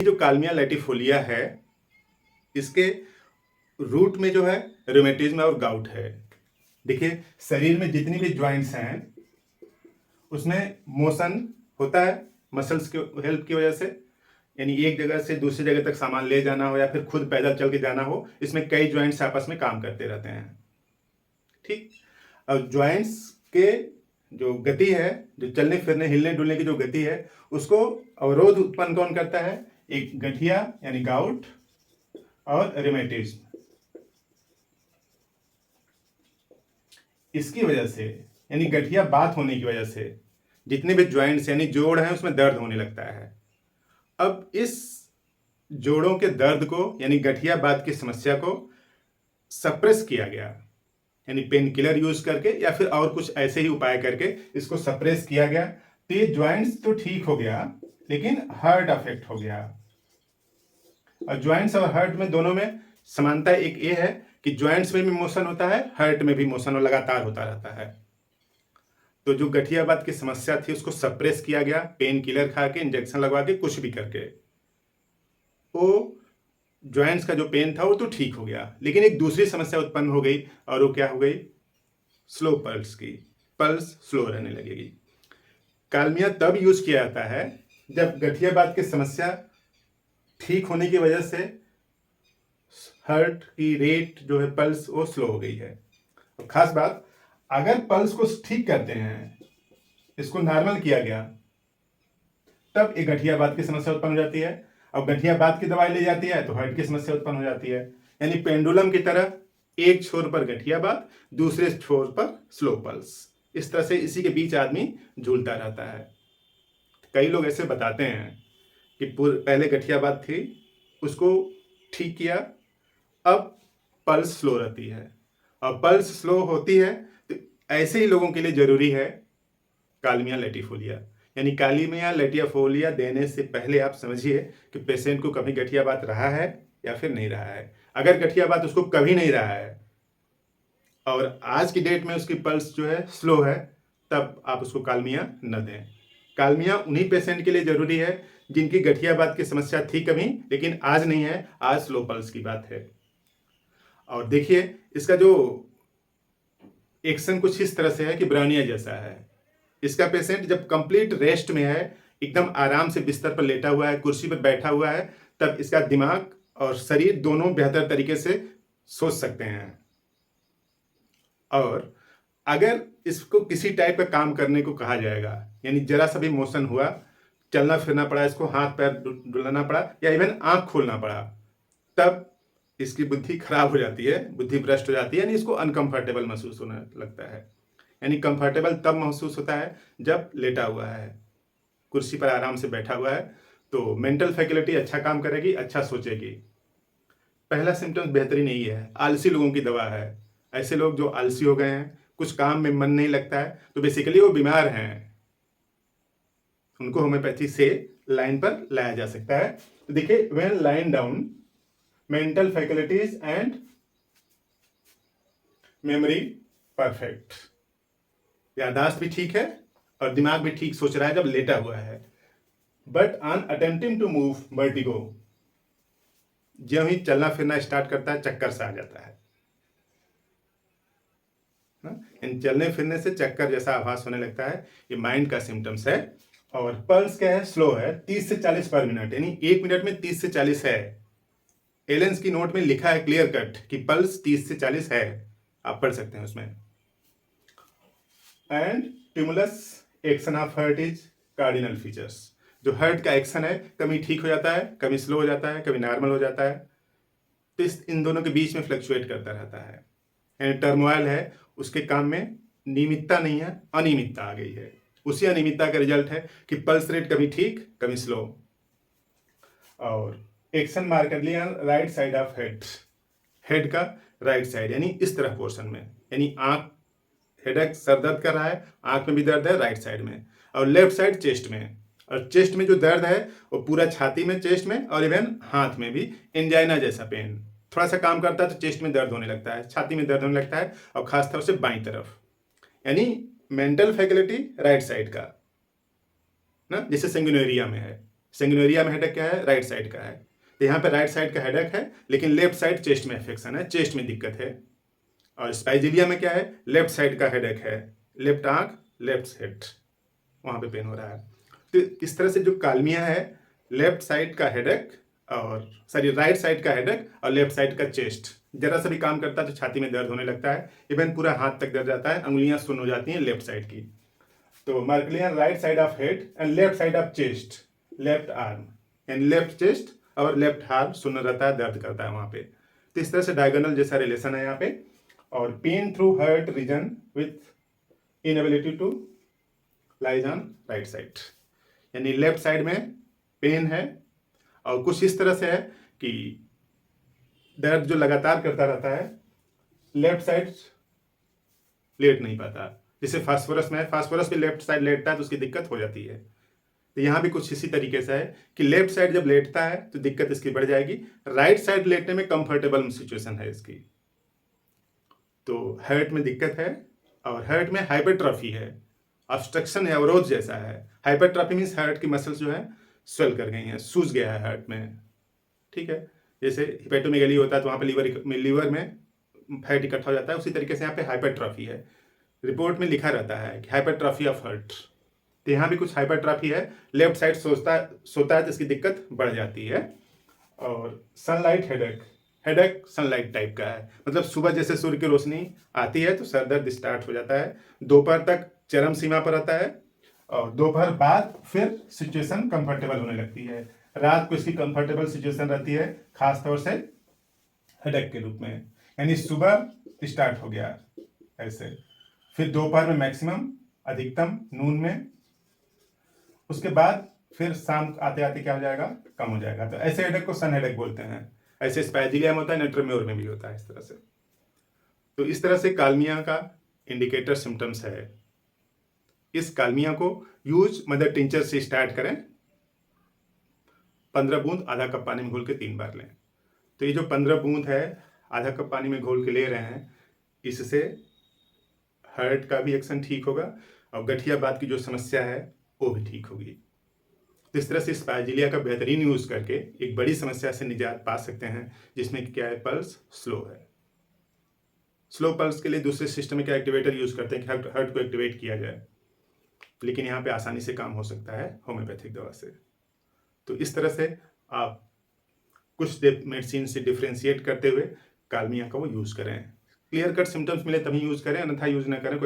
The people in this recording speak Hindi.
जो कालमिया लैटिफोलिया है, इसके रूट में जो है रूमेटिज्म और गाउट है। देखिए, शरीर में जितनी भी ज्वाइंट्स हैं उसमें मोशन होता है मसल्स के हेल्प की वजह से, यानी एक जगह से दूसरी जगह तक सामान ले जाना हो या फिर खुद पैदल चल के जाना हो, इसमें कई ज्वाइंट्स आपस में काम करते रहते हैं। ठीक। और ज्वाइंट्स के जो गति है, जो चलने फिरने हिलने डुलने की जो गति है, उसको अवरोध उत्पन्न कौन करता है? एक गठिया यानी गाउट और रिमेटिज्म। इसकी वजह से यानी गठिया बात होने की वजह से जितने भी ज्वाइंट्स यानी जोड़ हैं उसमें दर्द होने लगता है। अब इस जोड़ों के दर्द को यानी गठिया बात की समस्या को सप्रेस किया गया, यानी पेन किलर यूज करके या फिर और कुछ ऐसे ही उपाय करके इसको सप्रेस किया गया। तो ये ज्वाइंट्स तो ठीक हो गया, लेकिन हार्ट अफेक्ट हो गया। और ज्वाइंट्स और हार्ट में दोनों में समानता एक ये है कि ज्वाइंट्स में भी मोशन होता है, हार्ट में भी मोशन और लगातार होता रहता है। तो जो गठियाबात की समस्या थी उसको सप्रेस किया गया, पेन किलर खा के, इंजेक्शन लगवा के, कुछ भी करके। वो ज्वाइंट्स का जो पेन था वो तो ठीक हो गया, लेकिन एक दूसरी समस्या उत्पन्न हो गई, और वो क्या हो गई? स्लो पल्स की। पल्स स्लो रहने लगेगी। कालमिया तब यूज किया जाता है जब गठियाबात की समस्या ठीक होने की वजह से हार्ट की रेट जो है, पल्स, वो स्लो हो गई है। और खास बात, अगर पल्स को ठीक करते हैं, इसको नॉर्मल किया गया, तब एक गठियाबात की समस्या उत्पन्न हो जाती है। अब गठियाबात की दवाई ली जाती है तो हार्ट की समस्या उत्पन्न हो जाती है। यानी पेंडुलम की तरह एक छोर पर गठियाबात, दूसरे छोर पर स्लो पल्स। इस तरह से इसी के बीच आदमी झूलता रहता है। कई लोग ऐसे बताते हैं कि पहले गठियाबात थी, उसको ठीक किया, अब पल्स स्लो रहती है। और पल्स स्लो होती है तो ऐसे ही लोगों के लिए जरूरी है कालमिया लैटिफोलिया। यानी कालमिया लैटिफोलिया देने से पहले आप समझिए कि पेशेंट को कभी गठियाबात रहा है या फिर नहीं रहा है। अगर गठियाबात उसको कभी नहीं रहा है और आज की डेट में उसकी पल्स जो है स्लो है, तब आप उसको कालमिया न दें। कालमिया उन्हीं पेशेंट के लिए जरूरी है जिनकी गठियाबात की समस्या थी कभी, लेकिन आज नहीं है, आज स्लो पल्स की बात है। और देखिए, इसका जो एक्शन कुछ इस तरह से है कि ब्रानिया जैसा है। इसका पेशेंट जब कंप्लीट रेस्ट में है, एकदम आराम से बिस्तर पर लेटा हुआ है, कुर्सी पर बैठा हुआ है, तब इसका दिमाग और शरीर दोनों बेहतर तरीके से सोच सकते हैं। और अगर इसको किसी टाइप का काम करने को कहा जाएगा, यानी जरा सा भी मोशन हुआ, चलना फिरना पड़ा, इसको हाथ पैर डुलाना पड़ा या इवन आंख खोलना पड़ा, तब इसकी बुद्धि खराब हो जाती है, बुद्धि भ्रष्ट हो जाती है, यानी इसको अनकंफर्टेबल महसूस होने लगता है। यानी कंफर्टेबल तब महसूस होता है जब लेटा हुआ है, कुर्सी पर आराम से बैठा हुआ है, तो मेंटल फैकल्टी अच्छा काम करेगी, अच्छा सोचेगी। पहला सिम्टम्स बेहतरीन नहीं है, आलसी लोगों की दवा है। ऐसे लोग जो आलसी हो गए हैं, कुछ काम में मन नहीं लगता है, तो बेसिकली वो बीमार हैं, उनको होम्योपैथी से लाइन पर लाया जा सकता है। तो देखिए, when lying down, mental faculties and memory perfect. यादाश्त भी ठीक है और दिमाग भी ठीक सोच रहा है जब लेटा हुआ है। But on attempting to move, vertigo, ज्यों ही चलना फिरना स्टार्ट करता है, चक्कर सा आ जाता है। इन चलने फिरने से चक्कर जैसा आभास होने लगता है, ये माइंड का सिम्टम्स है। और पल्स क्या है? स्लो है, 30 से 40 पर मिनट, यानी 1 मिनट में 30 से 40 है। एलेंस की नोट में लिखा है क्लियर कट कि पल्स 30 से 40 है, आप पढ़ सकते हैं उसमें। And tumultuous action of heart is cardinal features. जो हार्ट का एक्शन है, कभी ठीक हो जाता है, कभी स्लो हो जाता है, कभी नॉर्मल हो जाता है, तो इन दोनों के बीच में फ्लक्चुएट करता रहता है। यानी टर्मोइल है, उसके काम में नियमितता नहीं है, अनियमितता आ गई है। उसी अनियमितता का रिजल्ट है कि पल्स रेट कभी ठीक कभी स्लो। और action markedly on right side of head, head का राइट साइड, यानी इस तरफ पोर्शन में, यानी आंख, हेडेक, सर दर्द कर रहा है, आंख में भी दर्द है राइट साइड में, और लेफ्ट साइड चेस्ट में। और चेस्ट में जो दर्द है वो पूरा छाती में, चेस्ट में, और इवन हाथ में भी एंजाइना जैसा पेन। थोड़ा सा काम करता है तो चेस्ट में दर्द होने लगता है, छाती में दर्द होने लगता है, और खासतौर से बाईं तरफ। यानी मेंटल फैकल्टी राइट साइड का ना, जैसे सेंगुइनोरिया में है, सेंगुइनिया में हेडेक क्या है, राइट साइड का है। तो यहाँ पे राइट साइड का हेडेक है, लेकिन लेफ्ट साइड चेस्ट में इन्फेक्शन है, चेस्ट में दिक्कत है। और स्पाइजिलिया में क्या है, लेफ्ट साइड का हेडेक है, लेफ्ट आंख, लेफ्ट हेड, वहाँ पे पेन हो रहा है। तो इस तरह से जो कालमिया है, लेफ्ट साइड का हेडेक और सॉरी राइट साइड का हेडेक और लेफ्ट साइड का चेस्ट, जरा सा भी काम करता है तो छाती में दर्द होने लगता है, इवन पूरा हाथ तक दर्द जाता है, अंगुलियां सुन्न हो जाती हैं लेफ्ट साइड की। तो markedly on right side of head and left side of chest, left arm and left chest और लेफ्ट आर्म सुन्न रहता है, दर्द करता है वहाँ पे। तो इस तरह से डायगोनल जैसा रिलेशन है यहाँ पे। और pain through heart region with inability to lies on right side, यानी लेफ्ट साइड में पेन है और कुछ इस तरह से है कि दर्द जो लगातार करता रहता है, लेफ्ट साइड लेट नहीं पाता। जैसे फास्फोरस में है, फास्फोरस भी लेफ्ट साइड लेटता है तो उसकी दिक्कत हो जाती है। तो यहाँ भी कुछ इसी तरीके से है कि लेफ्ट साइड जब लेटता है तो दिक्कत इसकी बढ़ जाएगी, राइट साइड लेटने में कंफर्टेबल सिचुएशन है इसकी। तो हार्ट में दिक्कत है और हार्ट में हाइपरट्रॉफी है, ऑब्स्ट्रक्शन है, अवरोध जैसा है। हाइपरट्रॉफी मीन्स हार्ट की मसल्स जो है स्वेल कर गई हैं, सूज गया है हार्ट में, ठीक है। जैसे हिपेटोमेगेली होता है तो वहाँ पे लीवर में फैट इकट्ठा हो जाता है, उसी तरीके से यहाँ पे हाइपरट्रॉफी है। रिपोर्ट में लिखा रहता है कि हाइपरट्रॉफी ऑफ हार्ट, तो यहाँ भी कुछ हाइपरट्रॉफी है, लेफ्ट साइड सोता है तो इसकी दिक्कत बढ़ जाती है। और sunlight headache, headache sunlight type का है, मतलब सुबह जैसे सूर्य की रोशनी आती है तो सर दर्द स्टार्ट हो जाता है, दोपहर तक चरम सीमा पर आता है और दोपहर बाद फिर सिचुएशन कंफर्टेबल होने लगती है, रात को इसकी कंफर्टेबल सिचुएशन रहती है, खासतौर से हेडेक के रूप में। यानी सुबह स्टार्ट हो गया ऐसे, फिर दोपहर में मैक्सिमम, अधिकतम नून में, उसके बाद फिर शाम आते आते क्या हो जाएगा, कम हो जाएगा। तो ऐसे हेडेक को सन हेडेक बोलते हैं। ऐसे स्पैजिलिया में होता है, नेट्रोम्योर में भी होता है इस तरह से। तो इस तरह से कालमिया का इंडिकेटर सिम्टम्स है। इस कालमिया को यूज मदर टिंचर से स्टार्ट करें, 15 बूंद आधा कप पानी में घोल के 3 बार लें। तो ये जो 15 बूंद है आधा कप पानी में घोल के ले रहे हैं, इससे हार्ट का भी एक्शन ठीक होगा और गठिया बात की जो समस्या है वो भी ठीक होगी। तो इस तरह से स्पाइजिलिया का बेहतरीन यूज करके एक बड़ी समस्या से निजात पा सकते हैं, जिसमें क्या है, पल्स स्लो है। स्लो पल्स के लिए दूसरे सिस्टम में क्या एक्टिवेटर यूज करते हैं कि हार्ट को एक्टिवेट किया जाए, लेकिन यहाँ पे आसानी से काम हो सकता है होम्योपैथिक दवा से। तो इस तरह से आप कुछ मेडिसिन से डिफ्रेंशिएट करते हुए कालमिया का वो यूज करें। क्लियर कट सिम्टम्स मिले तभी यूज करें, अन्यथा यूज ना करें।